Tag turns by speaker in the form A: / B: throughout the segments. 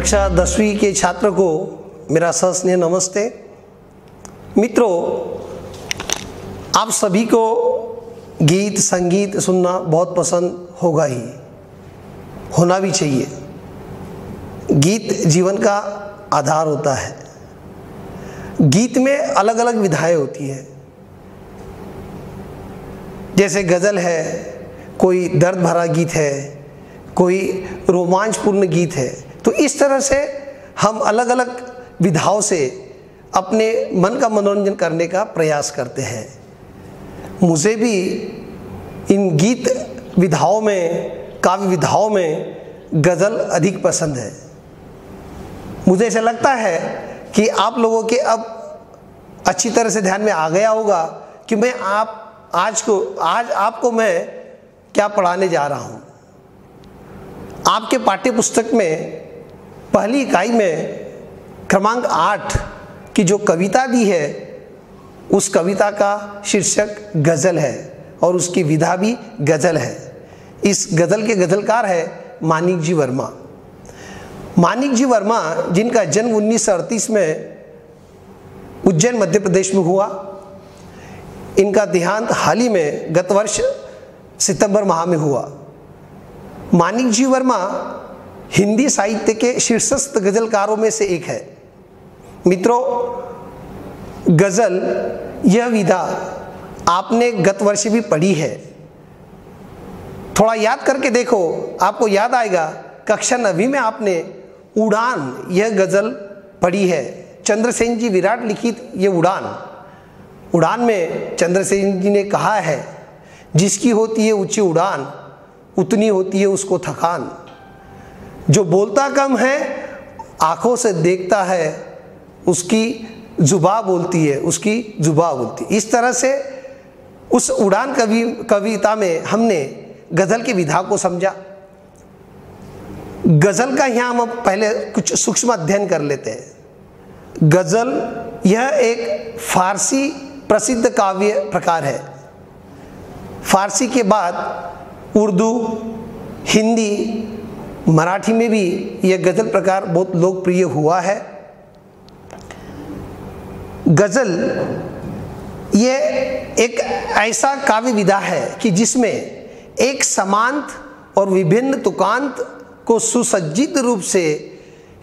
A: कक्षा 10वीं के छात्र को मेरा सस्नेह नमस्ते। मित्रों, आप सभी को गीत संगीत सुनना बहुत पसंद होगा ही, होना भी चाहिए। गीत जीवन का आधार होता है। गीत में अलग अलग विधाएं होती हैं, जैसे गज़ल है, कोई दर्द भरा गीत है, कोई रोमांचपूर्ण गीत है। तो इस तरह से हम अलग अलग विधाओं से अपने मन का मनोरंजन करने का प्रयास करते हैं। मुझे भी इन गीत विधाओं में, काव्य विधाओं में गज़ल अधिक पसंद है। मुझे ऐसा लगता है कि आप लोगों के अब अच्छी तरह से ध्यान में आ गया होगा कि मैं आज आपको मैं क्या पढ़ाने जा रहा हूँ। आपके पाठ्य पुस्तक में पहली इकाई में क्रमांक 8 की जो कविता दी है, उस कविता का शीर्षक गज़ल है और उसकी विधा भी गज़ल है। इस गज़ल के गज़लकार है मानिक जी वर्मा। मानिक जी वर्मा, जिनका जन्म 1938 में उज्जैन मध्य प्रदेश में हुआ। इनका देहांत हाल ही में गत वर्ष सितंबर माह में हुआ। मानिक जी वर्मा हिंदी साहित्य के शीर्षस्थ गज़लकारों में से एक है। मित्रों, गज़ल यह विधा आपने गत वर्ष भी पढ़ी है। थोड़ा याद करके देखो, आपको याद आएगा कक्षा 9वीं में आपने उड़ान यह गज़ल पढ़ी है। चंद्रसेन जी विराट लिखित ये उड़ान में चंद्रसेन जी ने कहा है, जिसकी होती है ऊंची उड़ान, उतनी होती है उसको थकान। जो बोलता कम है, आंखों से देखता है, उसकी जुबान बोलती है, उसकी जुबान बोलती है। इस तरह से उस उड़ान कविता में हमने गज़ल की विधा को समझा। गज़ल का यहाँ हम पहले कुछ सूक्ष्म अध्ययन कर लेते हैं। गज़ल यह एक फारसी प्रसिद्ध काव्य प्रकार है। फारसी के बाद उर्दू, हिंदी, मराठी में भी यह गज़ल प्रकार बहुत लोकप्रिय हुआ है। गज़ल ये एक ऐसा काव्य विधा है कि जिसमें एक समांत और विभिन्न तुकांत को सुसज्जित रूप से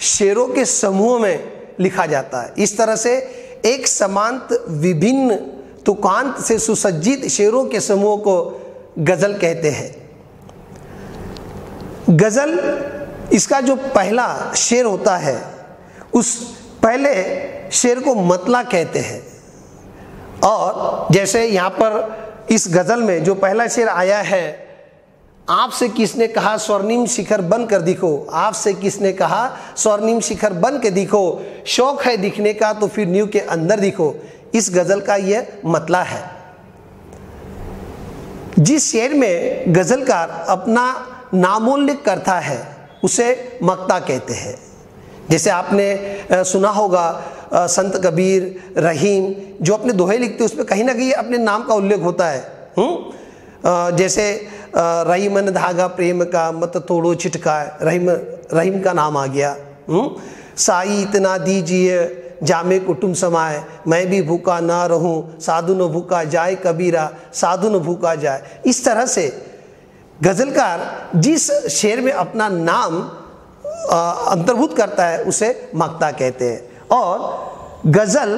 A: शेरों के समूह में लिखा जाता है। इस तरह से एक समांत विभिन्न तुकांत से सुसज्जित शेरों के समूह को गज़ल कहते हैं। गज़ल, इसका जो पहला शेर होता है, उस पहले शेर को मतला कहते हैं। और जैसे यहाँ पर इस गज़ल में जो पहला शेर आया है, आपसे किसने कहा स्वर्णिम शिखर बन कर दिखो, आपसे किसने कहा स्वर्णिम शिखर बन के दिखो, शौक है दिखने का तो फिर नींव के अंदर दिखो। इस गज़ल का यह मतला है। जिस शेर में गज़लकार अपना नामोल्लेख करता है, उसे मक्ता कहते हैं। जैसे आपने सुना होगा संत कबीर, रहीम जो अपने दोहे लिखते हैं, उसमें कहीं ना कहीं अपने नाम का उल्लेख होता है। जैसे रहीमन धागा प्रेम का मत तोड़ो छिटका, रहीम का नाम आ गया। साई इतना दीजिए जामे कुटुंब समाए, मैं भी भूखा ना रहूं, साधु न भूखा जाए कबीरा, साधु न भूखा जाए। इस तरह से गज़लकार जिस शेर में अपना नाम अंतर्भूत करता है, उसे मक्ता कहते हैं। और गज़ल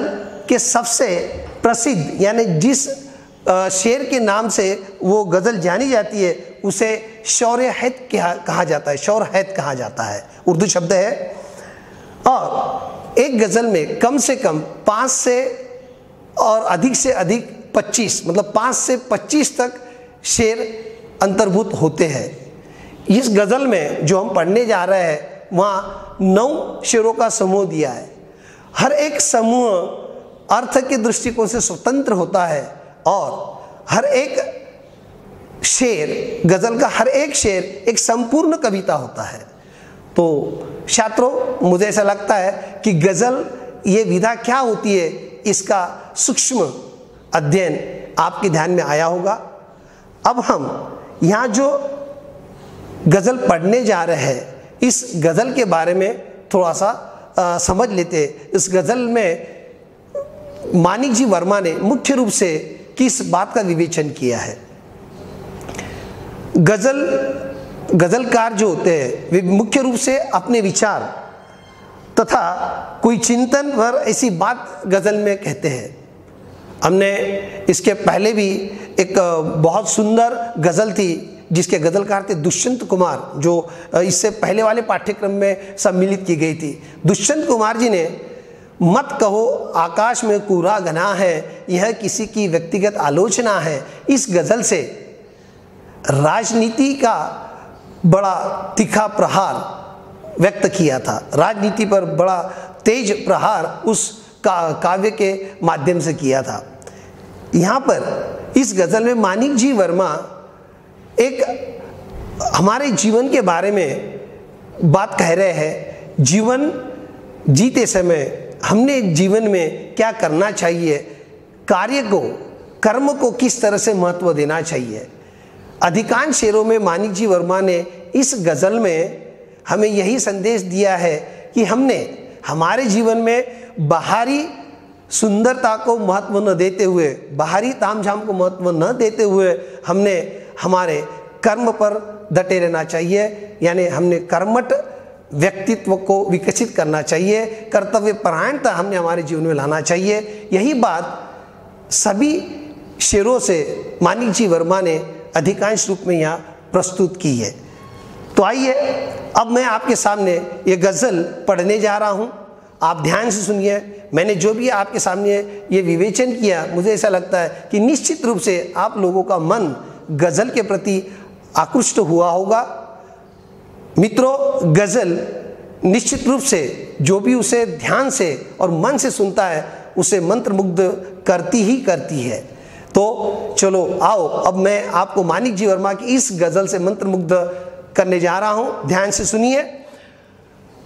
A: के सबसे प्रसिद्ध, यानी जिस शेर के नाम से वो गज़ल जानी जाती है, उसे शौर्य-हैत कहा जाता है। शौर्य-हैत कहा जाता है, उर्दू शब्द है। और एक गज़ल में कम से कम 5 से और अधिक से अधिक 25, मतलब 5 से 25 तक शेर अंतर्भूत होते हैं। इस गज़ल में जो हम पढ़ने जा रहे हैं, वहाँ 9 शेरों का समूह दिया है। हर एक समूह अर्थ के दृष्टिकोण से स्वतंत्र होता है और हर एक शेर, गज़ल का हर एक शेर एक संपूर्ण कविता होता है। तो छात्रों, मुझे ऐसा लगता है कि गज़ल ये विधा क्या होती है, इसका सूक्ष्म अध्ययन आपके ध्यान में आया होगा। अब हम यहाँ जो गज़ल पढ़ने जा रहे हैं, इस गज़ल के बारे में थोड़ा सा समझ लेते। इस गज़ल में मानिक जी वर्मा ने मुख्य रूप से किस बात का विवेचन किया है। गज़लकार जो होते हैं वे मुख्य रूप से अपने विचार तथा कोई चिंतन पर ऐसी बात गज़ल में कहते हैं। हमने इसके पहले भी एक बहुत सुंदर गज़ल थी जिसके गज़लकार थे दुष्यंत कुमार, जो इससे पहले वाले पाठ्यक्रम में सम्मिलित की गई थी। दुष्यंत कुमार जी ने मत कहो आकाश में कूड़ा घना है, यह किसी की व्यक्तिगत आलोचना है, इस गज़ल से राजनीति का बड़ा तीखा प्रहार व्यक्त किया था। राजनीति पर बड़ा तेज प्रहार उस काव्य के माध्यम से किया था। यहाँ पर इस गज़ल में मानिक जी वर्मा एक हमारे जीवन के बारे में बात कह रहे हैं। जीवन जीते समय हमने जीवन में क्या करना चाहिए, कार्य को, कर्म को किस तरह से महत्व देना चाहिए। अधिकांश शेरों में मानिक जी वर्मा ने इस गज़ल में हमें यही संदेश दिया है कि हमने हमारे जीवन में बाहरी सुंदरता को महत्व न देते हुए, बाहरी तामझाम को महत्व न देते हुए हमने हमारे कर्म पर डटे रहना चाहिए। यानी हमने कर्मठ व्यक्तित्व को विकसित करना चाहिए, कर्तव्य परायणता हमने हमारे जीवन में लाना चाहिए। यही बात सभी शेरों से मानिक जी वर्मा ने अधिकांश रूप में यहाँ प्रस्तुत की है। तो आइए अब मैं आपके सामने ये गज़ल पढ़ने जा रहा हूँ, आप ध्यान से सुनिए। मैंने जो भी आपके सामने ये विवेचन किया, मुझे ऐसा लगता है कि निश्चित रूप से आप लोगों का मन गज़ल के प्रति आकृष्ट हुआ होगा। मित्रों, गज़ल निश्चित रूप से जो भी उसे ध्यान से और मन से सुनता है उसे मंत्रमुग्ध करती ही करती है। तो चलो आओ, अब मैं आपको मानिक जी वर्मा की इस गज़ल से मंत्रमुग्ध करने जा रहा हूं। ध्यान से सुनिए।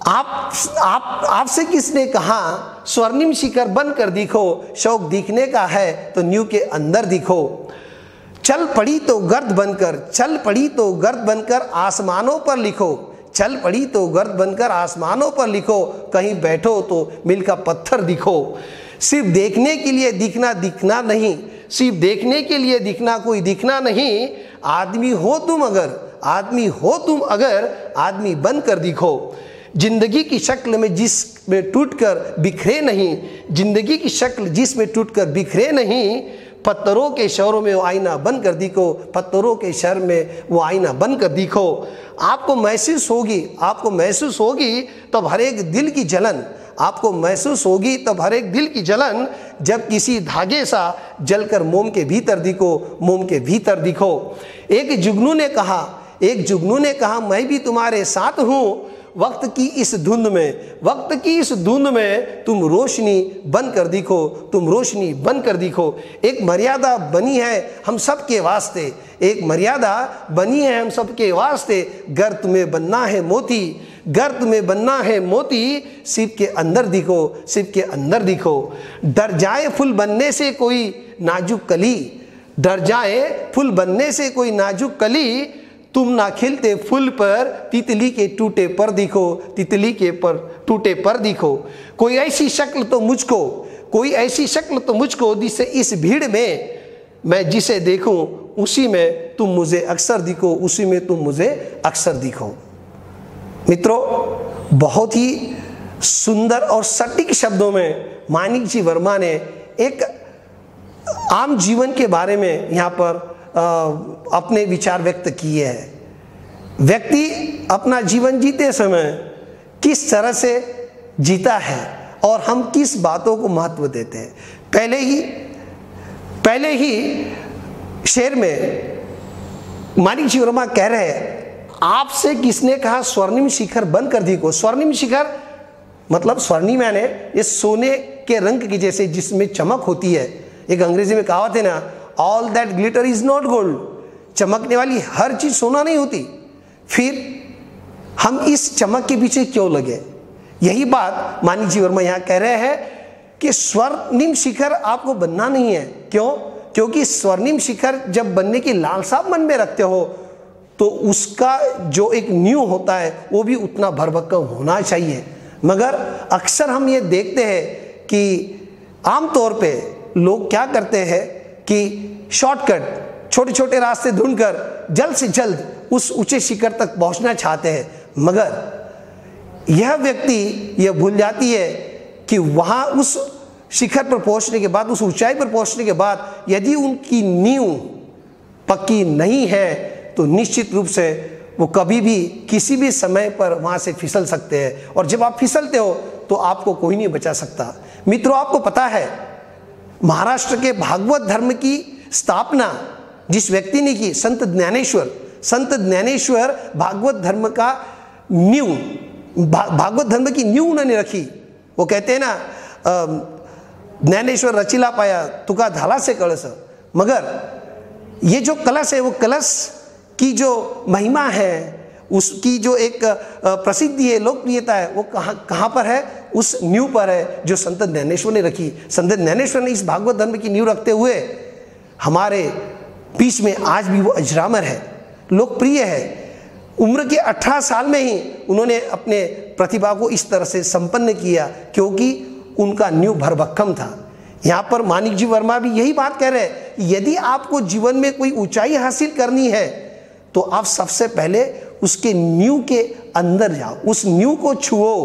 A: आपसे किसने कहा स्वर्णिम शिखर बन कर दिखो, शौक दिखने का है तो न्यू के अंदर दिखो। चल पड़ी तो गर्द बनकर, चल पड़ी तो गर्द बनकर आसमानों पर लिखो, चल पड़ी तो गर्द बनकर आसमानों पर लिखो, कहीं बैठो तो मिल का पत्थर दिखो। सिर्फ देखने के लिए दिखना दिखना नहीं, सिर्फ देखने के लिए दिखना कोई दिखना नहीं। आदमी हो तुम अगर, आदमी हो तुम अगर, आदमी बन कर दिखो। जिंदगी की शक्ल में जिसमें टूटकर बिखरे नहीं, जिंदगी की शक्ल जिसमें टूटकर बिखरे नहीं। पत्थरों के शहरों में वो आईना बन कर दिखो, पत्थरों के शहर में वो आईना बन कर दिखो। आपको महसूस होगी, आपको महसूस होगी तब हर एक दिल की जलन, आपको महसूस होगी तब हर एक दिल की जलन, जब किसी धागे सा जलकर मोम के भीतर दिखो, मोम के भीतर दिखो। एक जुगनू ने कहा, एक जुगनू ने कहा मैं भी तुम्हारे साथ हूँ। वक्त की इस धुंध में, वक्त की इस धुंध में तुम रोशनी बन कर दिखो, तुम रोशनी बन कर दिखो। एक मर्यादा बनी है हम सब के वास्ते, एक मर्यादा बनी है हम सब के वास्ते। गर तुम्हें बनना है मोती, गर तुम्हें बनना है मोती, सिप के अंदर दिखो, सिप के अंदर दिखो। डर जाए फूल बनने से कोई नाजुक कली, डर जाए फूल बनने से कोई नाजुक कली। तुम ना खिलते फूल पर, तितली के टूटे पर दिखो, तितली के पर टूटे पर दिखो। कोई ऐसी शक्ल तो मुझको, कोई ऐसी शक्ल तो मुझको, जिससे इस भीड़ में मैं जिसे देखूं उसी में तुम मुझे अक्सर दिखो, उसी में तुम मुझे अक्सर दिखो। मित्रों, बहुत ही सुंदर और सटीक शब्दों में मानिक जी वर्मा ने एक आम जीवन के बारे में यहाँ पर अपने विचार व्यक्त किए हैं। व्यक्ति अपना जीवन जीते समय किस तरह से जीता है और हम किस बातों को महत्व देते हैं। पहले ही शेर में मानिक जी वर्मा कह रहे हैं, आपसे किसने कहा स्वर्णिम शिखर बन कर दिखो। स्वर्णिम शिखर मतलब स्वर्णिम यानी ये सोने के रंग की जैसे जिसमें चमक होती है। एक अंग्रेजी में कहावत है ना, all that glitter is not gold. चमकने वाली हर चीज सोना नहीं होती। फिर हम इस चमक के पीछे क्यों लगे। यही बात मानिक जी वर्मा यहाँ कह रहे हैं कि स्वर्णिम शिखर आपको बनना नहीं है। क्यों? क्योंकि स्वर्णिम शिखर जब बनने की लालसा मन में रखते हो तो उसका जो एक नींव होता है वो भी उतना भरभक्कम होना चाहिए। मगर अक्सर हम ये देखते हैं कि आमतौर पे लोग क्या करते हैं कि शॉर्टकट, छोटे छोटे रास्ते ढूंढकर जल्द से जल्द उस ऊंचे शिखर तक पहुंचना चाहते हैं। मगर यह व्यक्ति यह भूल जाती है कि वहाँ उस शिखर पर पहुंचने के बाद, उस ऊंचाई पर पहुंचने के बाद यदि उनकी नींव पक्की नहीं है तो निश्चित रूप से वो कभी भी किसी भी समय पर वहाँ से फिसल सकते हैं। और जब आप फिसलते हो तो आपको कोई नहीं बचा सकता। मित्रों, आपको पता है महाराष्ट्र के भागवत धर्म की स्थापना जिस व्यक्ति ने की, संत ज्ञानेश्वर भागवत धर्म का नींव, भागवत धर्म की नींव उन्होंने रखी। वो कहते हैं ना, ज्ञानेश्वर रचिला पाया तुका झाला से कलश। मगर ये जो कलश है, वो कलश की जो महिमा है, उसकी जो एक प्रसिद्धि है, लोकप्रियता है, वो कहाँ पर है? उस नींव पर है जो संत ज्ञानेश्वर ने रखी। संत ज्ञानेश्वर ने इस भागवत धर्म की नींव रखते हुए हमारे बीच में आज भी वो अजरामर है, लोकप्रिय है। उम्र के 18 साल में ही उन्होंने अपने प्रतिभा को इस तरह से संपन्न किया क्योंकि उनका नींव भरभक्कम था। यहाँ पर माणिक जी वर्मा भी यही बात कह रहे हैं, यदि आपको जीवन में कोई ऊंचाई हासिल करनी है तो आप सबसे पहले उसके नींव के अंदर जाओ, उस नींव को छुओ।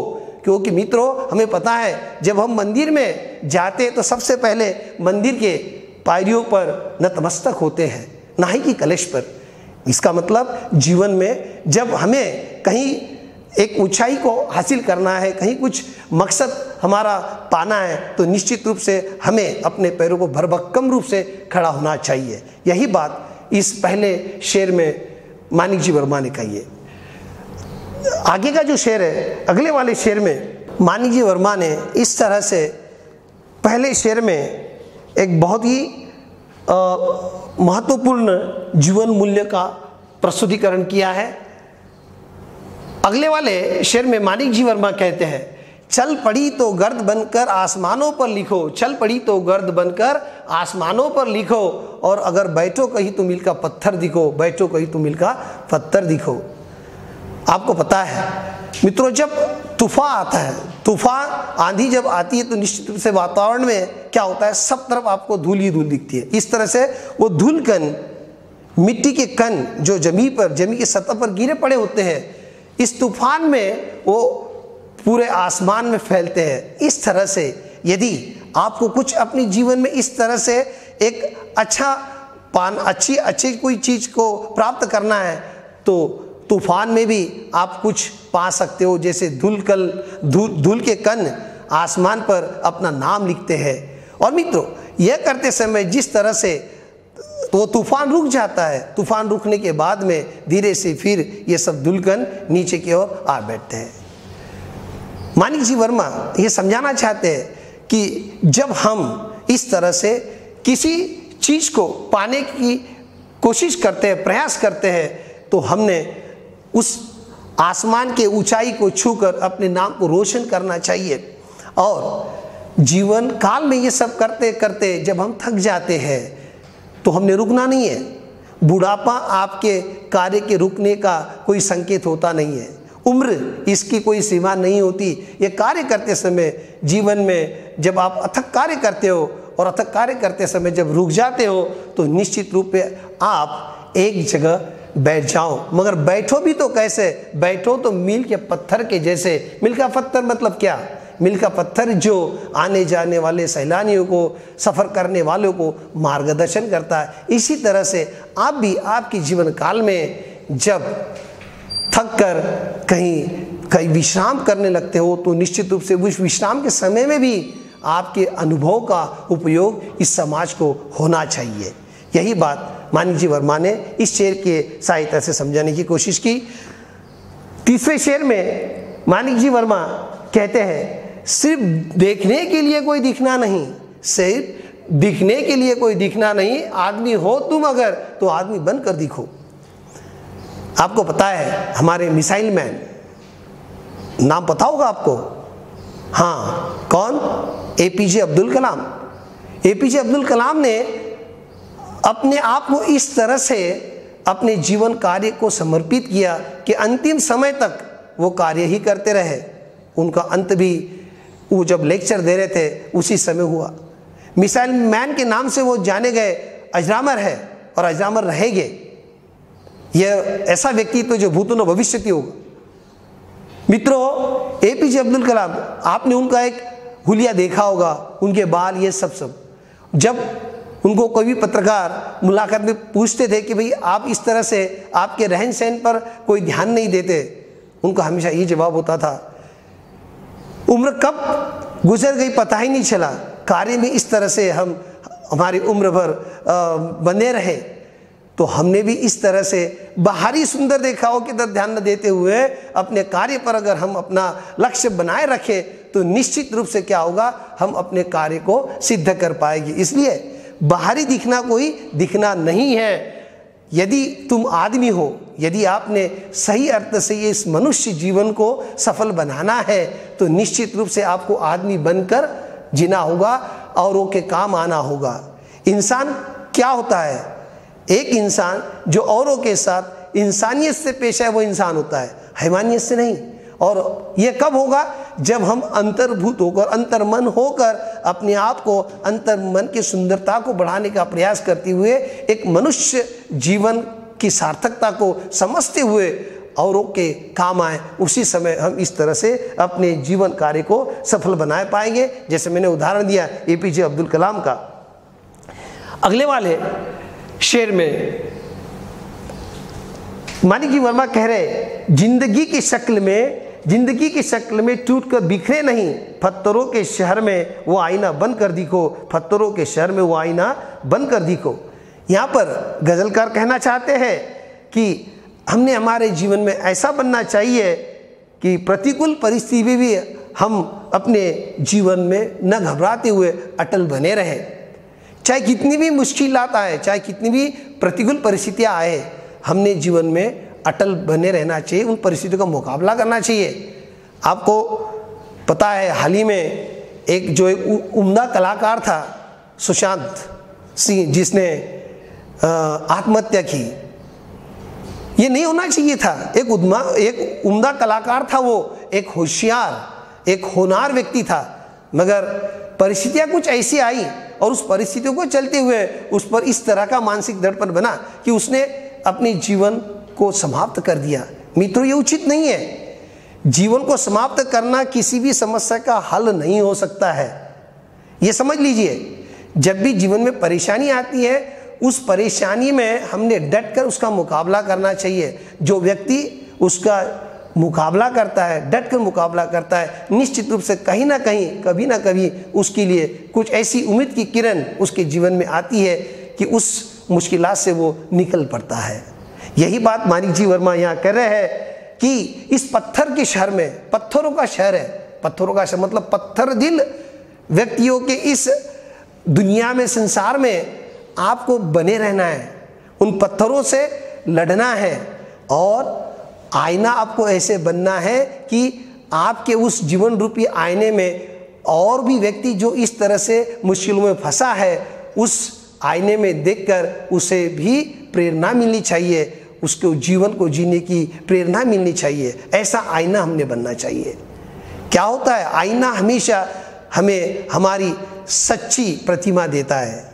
A: क्योंकि मित्रों, हमें पता है जब हम मंदिर में जाते तो सबसे पहले मंदिर के पायरियों पर नतमस्तक होते हैं, ना ही कि कलश पर। इसका मतलब जीवन में जब हमें कहीं एक ऊंचाई को हासिल करना है, कहीं कुछ मकसद हमारा पाना है, तो निश्चित रूप से हमें अपने पैरों को भरभक्कम रूप से खड़ा होना चाहिए। यही बात इस पहले शेर में माणिक जी वर्मा ने कही है। आगे का जो शेर है, अगले वाले शेर में माणिक जी वर्मा ने इस तरह से पहले शेर में एक बहुत ही महत्वपूर्ण जीवन मूल्य का प्रस्तुतिकरण किया है। अगले वाले शेर में माणिक जी वर्मा कहते हैं, चल पड़ी तो गर्द बनकर आसमानों पर लिखो, चल पड़ी तो गर्द बनकर आसमानों पर लिखो, और अगर बैठो कहीं तो मील का पत्थर दिखो, बैठो कहीं तो मील का पत्थर दिखो। आपको पता है मित्रों, जब तूफान आता है, तूफान आंधी जब आती है तो निश्चित रूप से वातावरण में क्या होता है, सब तरफ आपको धूल ही धूल दिखती है। इस तरह से वो धूल कण, मिट्टी के कण जो जमीन की सतह पर गिरे पड़े होते हैं, इस तूफान में वो पूरे आसमान में फैलते हैं। इस तरह से यदि आपको कुछ अपने जीवन में इस तरह से एक अच्छी कोई चीज को प्राप्त करना है तो तूफान में भी आप कुछ पा सकते हो। जैसे धूल के कण आसमान पर अपना नाम लिखते हैं। और मित्रों, यह करते समय जिस तरह से वो तूफान रुक जाता है, तूफान रुकने के बाद में धीरे से फिर ये सब धूलकण नीचे की ओर आ बैठते हैं। माणिक जी वर्मा ये समझाना चाहते हैं कि जब हम इस तरह से किसी चीज को पाने की कोशिश करते हैं, प्रयास करते हैं, तो हमने उस आसमान के ऊंचाई को छूकर अपने नाम को रोशन करना चाहिए। और जीवन काल में ये सब करते करते जब हम थक जाते हैं तो हमने रुकना नहीं है। बुढ़ापा आपके कार्य के रुकने का कोई संकेत होता नहीं है। उम्र इसकी कोई सीमा नहीं होती। ये कार्य करते समय जीवन में जब आप अथक कार्य करते हो और अथक कार्य करते समय जब रुक जाते हो तो निश्चित रूप से आप एक जगह बैठ जाओ। मगर बैठो भी तो कैसे? बैठो तो मील के पत्थर के जैसे। मील का पत्थर मतलब क्या? मील का पत्थर जो आने जाने वाले सैलानियों को, सफ़र करने वालों को मार्गदर्शन करता है। इसी तरह से आप भी आपके जीवन काल में जब थक कर कहीं विश्राम करने लगते हो तो निश्चित रूप से उस विश्राम के समय में भी आपके अनुभव का उपयोग इस समाज को होना चाहिए। यही बात माणिक जी वर्मा ने इस शेर के सहायता से समझाने की कोशिश की। तीसरे शेर में माणिक जी वर्मा कहते हैं, सिर्फ देखने के लिए कोई दिखना नहीं, सिर्फ दिखने के लिए कोई दिखना नहीं, आदमी हो तुम अगर तो आदमी बनकर दिखो। आपको पता है हमारे मिसाइल मैन, नाम पता होगा आपको? हाँ, कौन? एपीजे अब्दुल कलाम। एपीजे अब्दुल कलाम ने अपने आप को इस तरह से अपने जीवन कार्य को समर्पित किया कि अंतिम समय तक वो कार्य ही करते रहे। उनका अंत भी वो जब लेक्चर दे रहे थे उसी समय हुआ। मिसाइल मैन के नाम से वो जाने गए, अजरामर है और अजरामर रहेंगे। यह ऐसा व्यक्तित्व जो भूतों न भविष्यति होगा। मित्रों, एपीजे अब्दुल कलाम, आपने उनका एक हुलिया देखा होगा, उनके बाल ये सब। जब उनको कोई भी पत्रकार मुलाकात में पूछते थे कि भाई आप इस तरह से आपके रहन सहन पर कोई ध्यान नहीं देते, उनका हमेशा ये जवाब होता था, उम्र कब गुजर गई पता ही नहीं चला, कार्य में इस तरह से हम हमारी उम्र भर बने रहे तो हमने भी इस तरह से बाहरी सुंदर देखावों की तरफ ध्यान न देते हुए अपने कार्य पर अगर हम अपना लक्ष्य बनाए रखें तो निश्चित रूप से क्या होगा, हम अपने कार्य को सिद्ध कर पाएंगे। इसलिए बाहरी दिखना कोई दिखना नहीं है। यदि तुम आदमी हो, यदि आपने सही अर्थ से इस मनुष्य जीवन को सफल बनाना है तो निश्चित रूप से आपको आदमी बनकर जीना होगा, औरों के काम आना होगा। इंसान क्या होता है? एक इंसान जो औरों के साथ इंसानियत से पेश है वो इंसान होता है, हैवानियत से नहीं। और ये कब होगा? जब हम अंतर्भूत होकर, अंतर्मन होकर अपने आप को, अंतर्मन की सुंदरता को बढ़ाने का प्रयास करते हुए एक मनुष्य जीवन की सार्थकता को समझते हुए औरों के काम आए, उसी समय हम इस तरह से अपने जीवन कार्य को सफल बनाए पाएंगे। जैसे मैंने उदाहरण दिया एपीजे अब्दुल कलाम का। अगले वाले शेर में मानिक जी वर्मा कह रहे, जिंदगी की शक्ल में टूट कर बिखरे नहीं, पत्थरों के शहर में वो आईना बंद कर दिखो, पत्थरों के शहर में वो आईना बंद कर दिखो। यहाँ पर गजलकार कहना चाहते हैं कि हमने हमारे जीवन में ऐसा बनना चाहिए कि प्रतिकूल परिस्थिति में भी हम अपने जीवन में न घबराते हुए अटल बने रहें। चाहे कितनी भी मुश्किलात आए, चाहे कितनी भी प्रतिकूल परिस्थितियाँ आए, हमने जीवन में अटल बने रहना चाहिए, उन परिस्थितियों का मुकाबला करना चाहिए। आपको पता है हाल ही में एक उम्दा कलाकार था सुशांत सिंह, जिसने आत्महत्या की। ये नहीं होना चाहिए था। एक उम्दा कलाकार था वो, एक होशियार, एक होनहार व्यक्ति था, मगर परिस्थितियाँ कुछ ऐसी आई और उस परिस्थितियों को चलते हुए उस पर इस तरह का मानसिक दर्पण बना कि उसने अपने जीवन को समाप्त कर दिया। मित्रों, ये उचित नहीं है। जीवन को समाप्त करना किसी भी समस्या का हल नहीं हो सकता है। ये समझ लीजिए, जब भी जीवन में परेशानी आती है उस परेशानी में हमने डट कर उसका मुकाबला करना चाहिए। जो व्यक्ति उसका मुकाबला करता है, डट कर मुकाबला करता है, निश्चित रूप से कहीं ना कहीं, कभी ना कभी उसके लिए कुछ ऐसी उम्मीद की किरण उसके जीवन में आती है कि उस मुश्किलात से वो निकल पड़ता है। यही बात मानिक जी वर्मा यहाँ कर रहे हैं कि इस पत्थर के शहर में, पत्थरों का शहर है, पत्थरों का शहर मतलब पत्थर दिल व्यक्तियों के इस दुनिया में, संसार में आपको बने रहना है, उन पत्थरों से लड़ना है और आईना आपको ऐसे बनना है कि आपके उस जीवन रूपी आईने में और भी व्यक्ति जो इस तरह से मुश्किलों में फंसा है, उस आईने में देखकर उसे भी प्रेरणा मिलनी चाहिए, उसके जीवन को जीने की प्रेरणा मिलनी चाहिए। ऐसा आईना हमने बनना चाहिए। क्या होता है, आईना हमेशा हमें हमारी सच्ची प्रतिमा देता है।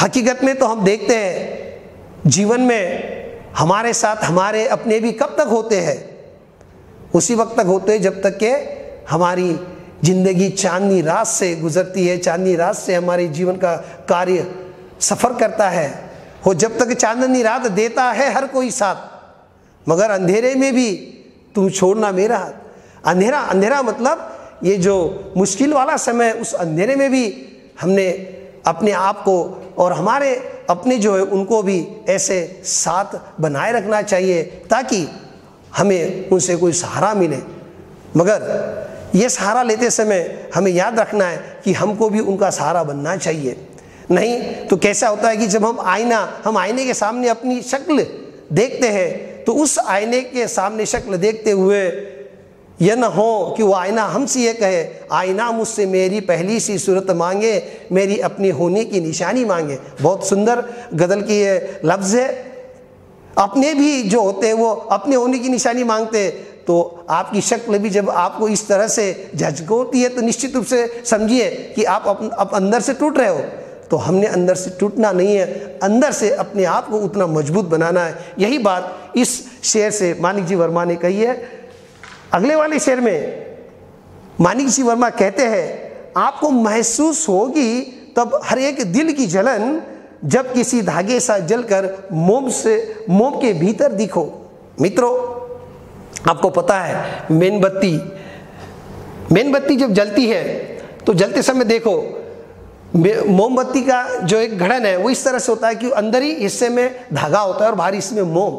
A: हकीकत में तो हम देखते हैं जीवन में हमारे साथ हमारे अपने भी कब तक होते हैं? उसी वक्त तक होते हैं जब तक के हमारी जिंदगी चांदनी रात से गुजरती है, चांदनी रात से हमारे जीवन का कार्य सफ़र करता है। हो जब तक चांदनी रात देता है हर कोई साथ, मगर अंधेरे में भी तुम छोड़ना मेरा हाथ। अंधेरा, अंधेरा मतलब ये जो मुश्किल वाला समय, उस अंधेरे में भी हमने अपने आप को और हमारे अपने जो है उनको भी ऐसे साथ बनाए रखना चाहिए ताकि हमें उनसे कोई सहारा मिले। मगर ये सहारा लेते समय हमें याद रखना है कि हमको भी उनका सहारा बनना चाहिए। नहीं तो कैसा होता है कि जब हम आईने के सामने अपनी शक्ल देखते हैं तो उस आईने के सामने शक्ल देखते हुए यह न हो कि वो आईना हमसे ये कहे, आईना मुझसे मेरी पहली सी सूरत मांगे, मेरी अपनी होने की निशानी मांगे। बहुत सुंदर गज़ल की ये लफ्ज़ है। अपने भी जो होते हैं वो अपने होने की निशानी मांगते, तो आपकी शक्ल भी जब आपको इस तरह से झकझोरती है तो निश्चित रूप से समझिए कि आप अब अंदर से टूट रहे हो। तो हमने अंदर से टूटना नहीं है, अंदर से अपने आप को उतना मजबूत बनाना है। यही बात इस शेर से मानिक जी वर्मा ने कही है। अगले वाले शेर में मानिक जी वर्मा कहते हैं, आपको महसूस होगी तब हर एक दिल की जलन, जब किसी धागे सा जलकर मोम के भीतर दिखो। मित्रों, आपको पता है मेनबत्ती जब जलती है तो जलते समय देखो मोमबत्ती का जो एक घड़न है वो इस तरह से होता है कि अंदर ही हिस्से में धागा होता है और बाहरी हिस्से में मोम।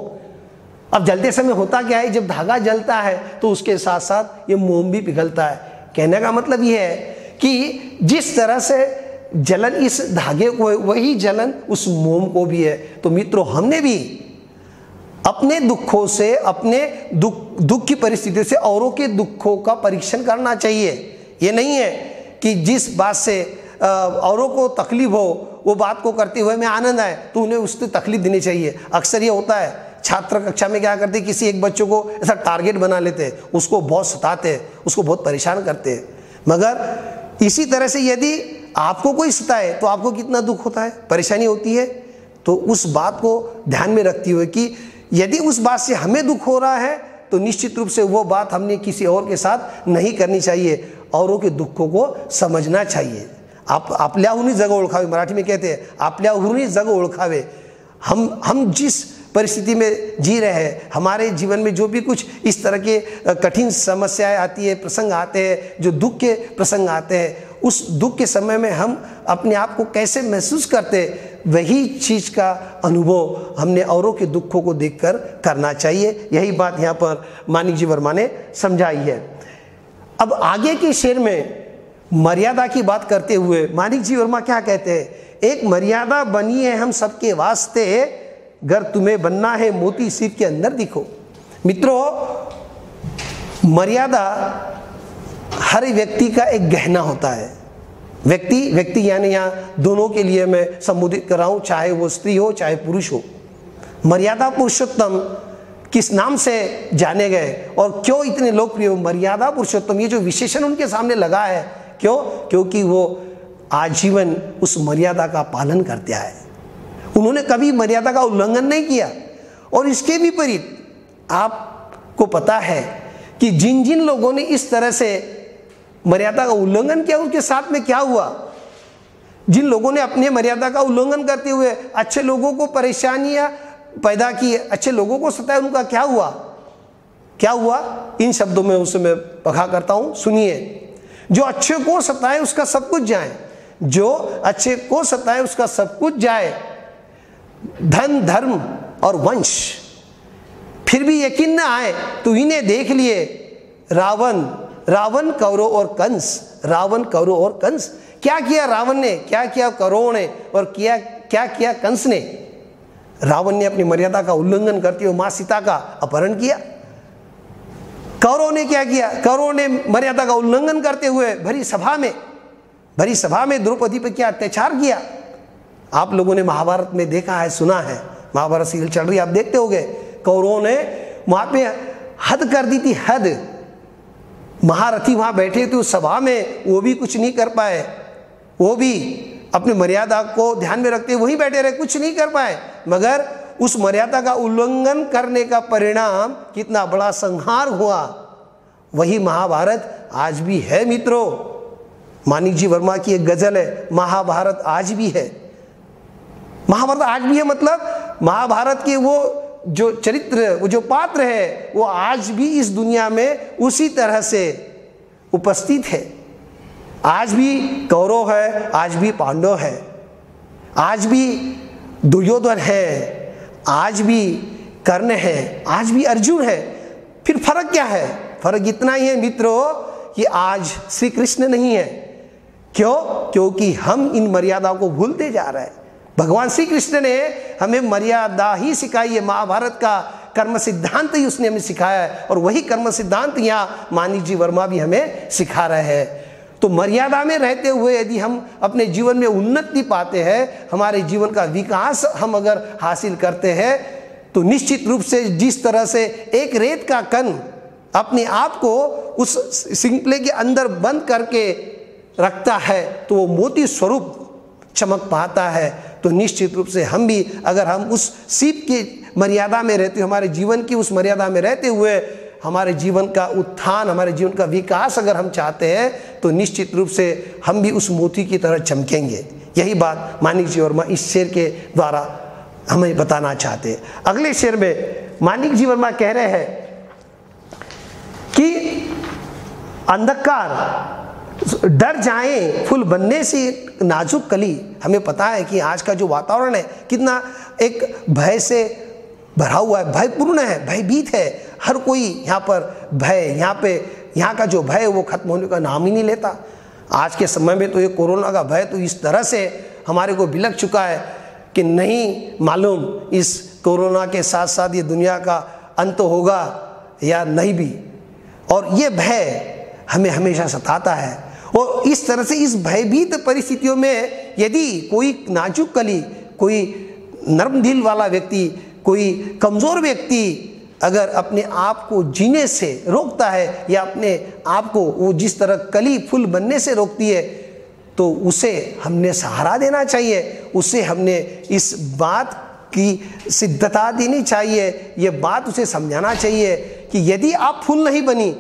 A: अब जलते समय होता क्या है, जब धागा जलता है तो उसके साथ साथ ये मोम भी पिघलता है। कहने का मतलब ये है कि जिस तरह से जलन इस धागे को है, वही जलन उस मोम को भी है। तो मित्रों, हमने भी अपने दुखों से, अपने दुख की परिस्थिति से औरों के दुखों का परीक्षण करना चाहिए। ये नहीं है कि जिस बात से औरों को तकलीफ हो वो बात को करते हुए में आनंद आए तो उन्हें उससे तकलीफ देनी चाहिए। अक्सर ये होता है, छात्र कक्षा में क्या करते, किसी एक बच्चों को ऐसा टारगेट बना लेते हैं, उसको बहुत सताते हैं, उसको बहुत परेशान करते हैं। मगर इसी तरह से यदि आपको कोई सताए तो आपको कितना दुख होता है, परेशानी होती है। तो उस बात को ध्यान में रखते हुए कि यदि उस बात से हमें दुख हो रहा है तो निश्चित रूप से वो बात हमने किसी और के साथ नहीं करनी चाहिए, औरों के दुखों को समझना चाहिए। आपल्या हुनी जग ओळखावे, मराठी में कहते हैं आपल्या हुनी जग ओळखावे। हम जिस परिस्थिति में जी रहे हैं, हमारे जीवन में जो भी कुछ इस तरह के कठिन समस्याएं आती है, प्रसंग आते हैं, जो दुख के प्रसंग आते हैं, उस दुख के समय में हम अपने आप को कैसे महसूस करते, वही चीज़ का अनुभव हमने औरों के दुखों को देखकर करना चाहिए। यही बात यहाँ पर मानिक जी वर्मा ने समझाई है। अब आगे के शेर में मर्यादा की बात करते हुए मानिक जी वर्मा क्या कहते हैं, एक मर्यादा बनी है हम सबके वास्ते, अगर तुम्हें बनना है मोती सिर के अंदर दिखो। मित्रों, मर्यादा हर व्यक्ति का एक गहना होता है। व्यक्ति यानी यहाँ दोनों के लिए मैं संबोधित कर रहा हूँ, चाहे वो स्त्री हो चाहे पुरुष हो। मर्यादा पुरुषोत्तम किस नाम से जाने गए और क्यों इतने लोकप्रिय? मर्यादा पुरुषोत्तम, ये जो विशेषण उनके सामने लगा है, क्यों? क्योंकि वो आजीवन उस मर्यादा का पालन करते आए। उन्होंने कभी मर्यादा का उल्लंघन नहीं किया। और इसके विपरीत आपको पता है कि जिन जिन लोगों ने इस तरह से मर्यादा का उल्लंघन किया उसके साथ में क्या हुआ। जिन लोगों ने अपने मर्यादा का उल्लंघन करते हुए अच्छे लोगों को परेशानियां पैदा की, अच्छे लोगों को सताया, उनका क्या हुआ? क्या हुआ? इन शब्दों में उसे मैं पढ़ा करता हूं, सुनिए। जो अच्छे को सताए उसका सब कुछ जाए, जो अच्छे को सताए उसका सब कुछ जाए, धन धर्म और वंश, फिर भी यकीन न आए तो इन्हें देख लिए रावण कौरव और कंस। रावण कौरव और कंस, क्या किया रावण ने, क्या किया कौरव ने और क्या किया कंस ने। रावण ने अपनी मर्यादा का उल्लंघन करते हुए मां सीता का अपहरण किया। कौरव ने क्या किया? कौरव ने मर्यादा का उल्लंघन करते हुए भरी सभा में द्रौपदी पर क्या अत्याचार किया। आप लोगों ने महाभारत में देखा है, सुना है, महाभारत सीरियल चल रही है, आप देखते होंगे। कौरवों ने वहां पे हद कर दी थी, हद। महारथी वहां बैठे थे उस सभा में, वो भी कुछ नहीं कर पाए। वो भी अपनी मर्यादा को ध्यान में रखते वहीं बैठे रहे, कुछ नहीं कर पाए। मगर उस मर्यादा का उल्लंघन करने का परिणाम कितना बड़ा संहार हुआ, वही महाभारत आज भी है। मित्रों, मानिक जी वर्मा की एक गजल है, महाभारत आज भी है। महाभारत आज भी है मतलब महाभारत के वो जो चरित्र, वो जो पात्र है, वो आज भी इस दुनिया में उसी तरह से उपस्थित है। आज भी कौरव है, आज भी पांडव है, आज भी दुर्योधन है, आज भी कर्ण है, आज भी अर्जुन है। फिर फर्क क्या है? फर्क इतना ही है मित्रों कि आज श्री कृष्ण नहीं है। क्यों? क्योंकि हम इन मर्यादा को भूलते जा रहे हैं। भगवान श्री कृष्ण ने हमें मर्यादा ही सिखाई है। महाभारत का कर्म सिद्धांत ही उसने हमें सिखाया है और वही कर्म सिद्धांत यहाँ मानिक जी वर्मा भी हमें सिखा रहे हैं। तो मर्यादा में रहते हुए यदि हम अपने जीवन में उन्नति पाते हैं, हमारे जीवन का विकास हम अगर हासिल करते हैं, तो निश्चित रूप से जिस तरह से एक रेत का कण अपने आप को उस सिंपले के अंदर बंद करके रखता है तो वो मोती स्वरूप चमक पाता है। तो निश्चित रूप से हम भी अगर हम उस सीप की मर्यादा में रहते, हमारे जीवन की उस मर्यादा में रहते हुए हमारे जीवन का उत्थान, हमारे जीवन का विकास अगर हम चाहते हैं तो निश्चित रूप से हम भी उस मोती की तरह चमकेंगे। यही बात माणिक जी वर्मा इस शेर के द्वारा हमें बताना चाहते हैं। अगले शेर में माणिक जी वर्मा कह रहे हैं कि अंधकार डर जाए फूल बनने से नाजुक कली। हमें पता है कि आज का जो वातावरण है कितना एक भय से भरा हुआ है, भयपूर्ण है, भयभीत है। हर कोई यहाँ पर भय, यहाँ का जो भय है वो खत्म होने का नाम ही नहीं लेता। आज के समय में तो ये कोरोना का भय तो इस तरह से हमारे को बिलक चुका है कि नहीं मालूम इस कोरोना के साथ साथ ये दुनिया का अंत होगा या नहीं भी। और ये भय हमें हमेशा सताता है। और इस तरह से इस भयभीत परिस्थितियों में यदि कोई नाजुक कली, कोई नर्म दिल वाला व्यक्ति, कोई कमज़ोर व्यक्ति अगर अपने आप को जीने से रोकता है या अपने आप को वो जिस तरह कली फूल बनने से रोकती है तो उसे हमने सहारा देना चाहिए, उसे हमने इस बात की सिद्धता देनी चाहिए, ये बात उसे समझाना चाहिए कि यदि आप फूल नहीं बनी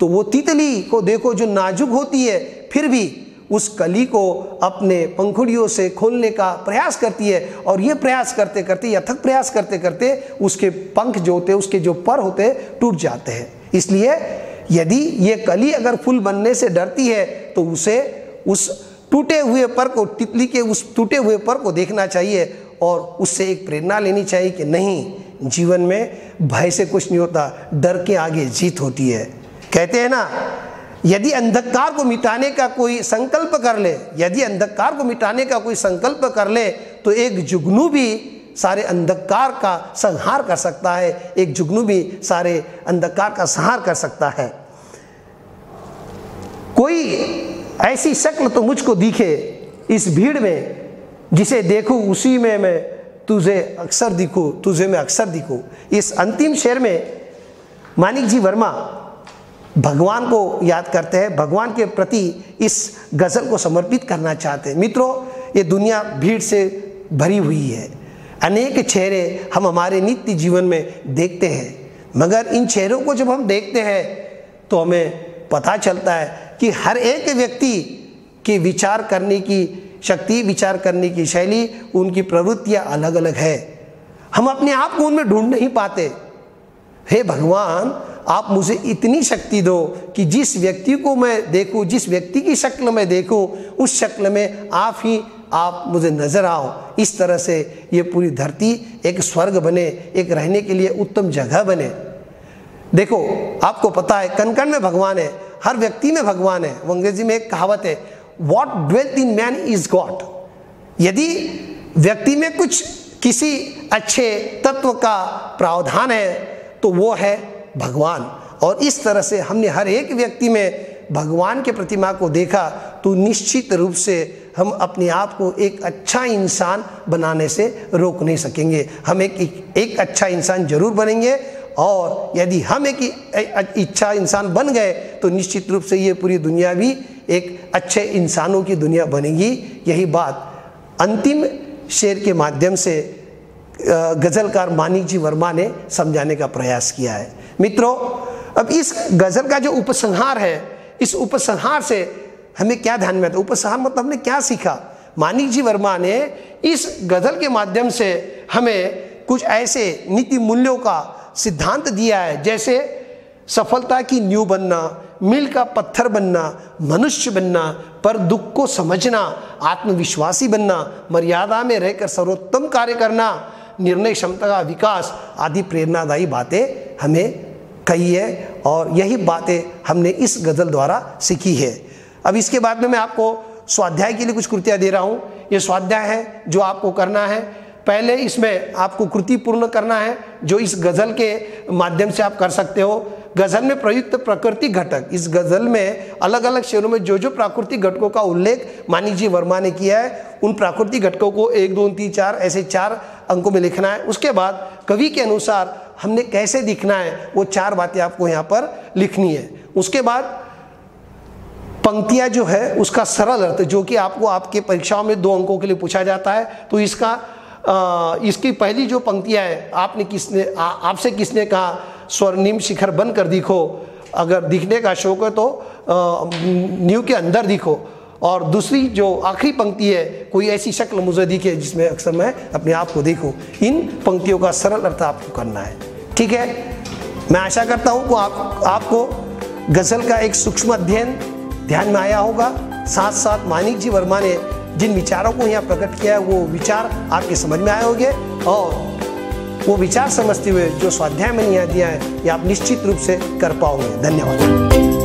A: तो वो तितली को देखो जो नाजुक होती है फिर भी उस कली को अपने पंखुड़ियों से खोलने का प्रयास करती है। और ये प्रयास करते करते, अथक प्रयास करते करते उसके पंख जो होते, उसके जो पर होते टूट जाते हैं। इसलिए यदि ये कली अगर फूल बनने से डरती है तो उसे उस टूटे हुए पर को, तितली के उस टूटे हुए पर को देखना चाहिए और उससे एक प्रेरणा लेनी चाहिए कि नहीं, जीवन में भय से कुछ नहीं होता, डर के आगे जीत होती है। कहते हैं ना, यदि अंधकार को मिटाने का कोई संकल्प कर ले, यदि अंधकार को मिटाने का कोई संकल्प कर ले तो एक जुगनू भी सारे अंधकार का संहार कर सकता है, एक जुगनू भी सारे अंधकार का संहार कर सकता है। कोई ऐसी शक्ल तो मुझको दिखे इस भीड़ में, जिसे देखूं उसी में मैं तुझे अक्सर दिखूं, तुझे मैं अक्सर दिखूं। इस अंतिम शेर में माणिक जी वर्मा भगवान को याद करते हैं, भगवान के प्रति इस गज़ल को समर्पित करना चाहते हैं। मित्रों, ये दुनिया भीड़ से भरी हुई है, अनेक चेहरे हम हमारे नित्य जीवन में देखते हैं, मगर इन चेहरों को जब हम देखते हैं तो हमें पता चलता है कि हर एक व्यक्ति की विचार करने की शक्ति, विचार करने की शैली, उनकी प्रवृत्तियाँ अलग अलग है। हम अपने आप को उनमें ढूंढ नहीं पाते। हे भगवान, आप मुझे इतनी शक्ति दो कि जिस व्यक्ति को मैं देखूं, जिस व्यक्ति की शक्ल में देखूं, उस शक्ल में आप मुझे नजर आओ। इस तरह से ये पूरी धरती एक स्वर्ग बने, एक रहने के लिए उत्तम जगह बने। देखो, आपको पता है कण कण में भगवान है, हर व्यक्ति में भगवान है। वो अंग्रेजी में एक कहावत है, what dwelleth in man is God. यदि व्यक्ति में कुछ किसी अच्छे तत्व का प्रावधान है तो वो है भगवान। और इस तरह से हमने हर एक व्यक्ति में भगवान के प्रतिमा को देखा तो निश्चित रूप से हम अपने आप को एक अच्छा इंसान बनाने से रोक नहीं सकेंगे। हम एक अच्छा इंसान जरूर बनेंगे, और यदि हम एक अच्छा इंसान बन गए तो निश्चित रूप से ये पूरी दुनिया भी एक अच्छे इंसानों की दुनिया बनेगी। यही बात अंतिम शेर के माध्यम से गज़लकार माणिक जी वर्मा ने समझाने का प्रयास किया है। मित्रों, अब इस गज़ल का जो उपसंहार है, इस उपसंहार से हमें क्या ध्यान में आता है? उपसंहार मतलब हमने क्या सीखा? माणिक जी वर्मा ने इस गज़ल के माध्यम से हमें कुछ ऐसे नीति मूल्यों का सिद्धांत दिया है, जैसे सफलता की नींव बनना, मील का पत्थर बनना, मनुष्य बनना, पर दुख को समझना, आत्मविश्वासी बनना, मर्यादा में रहकर सर्वोत्तम कार्य करना, निर्णय क्षमता का विकास आदि प्रेरणादायी बातें हमें कही है। और यही बातें हमने इस गज़ल द्वारा सीखी है। अब इसके बाद में मैं आपको स्वाध्याय के लिए कुछ कृतियाँ दे रहा हूँ। ये स्वाध्याय है जो आपको करना है। पहले इसमें आपको कृति पूर्ण करना है, जो इस गज़ल के माध्यम से आप कर सकते हो। गज़ल में प्रयुक्त प्राकृतिक घटक, इस गज़ल में अलग अलग शेरों में जो जो प्राकृतिक घटकों का उल्लेख माणिक जी वर्मा ने किया है, उन प्राकृतिक घटकों को 1, 2, 3, 4 ऐसे 4 अंकों में लिखना है। उसके बाद कवि के अनुसार हमने कैसे दिखना है, वो 4 बातें आपको यहाँ पर लिखनी है। उसके बाद पंक्तियाँ जो है उसका सरल अर्थ, जो कि आपको आपके परीक्षाओं में 2 अंकों के लिए पूछा जाता है, तो इसकी पहली जो पंक्तियाँ है, आपसे किसने कहा स्वर्णिम शिखर बनकर दिखो, अगर दिखने का शौक है तो नींव के अंदर दिखो। और दूसरी जो आखिरी पंक्ति है, कोई ऐसी शक्ल मुझे दिखे जिसमें अक्सर मैं अपने आप को देखूं। इन पंक्तियों का सरल अर्थ आपको करना है, ठीक है। मैं आशा करता हूं कि आपको गज़ल का एक सूक्ष्म अध्ययन ध्यान में आया होगा। साथ साथ मानिक जी वर्मा ने जिन विचारों को यहाँ प्रकट किया है, वो विचार आपके समझ में आए होंगे, और वो विचार समझते हुए जो स्वाध्याय मैंने यहाँ दिया है, ये आप निश्चित रूप से कर पाओगे। धन्यवाद।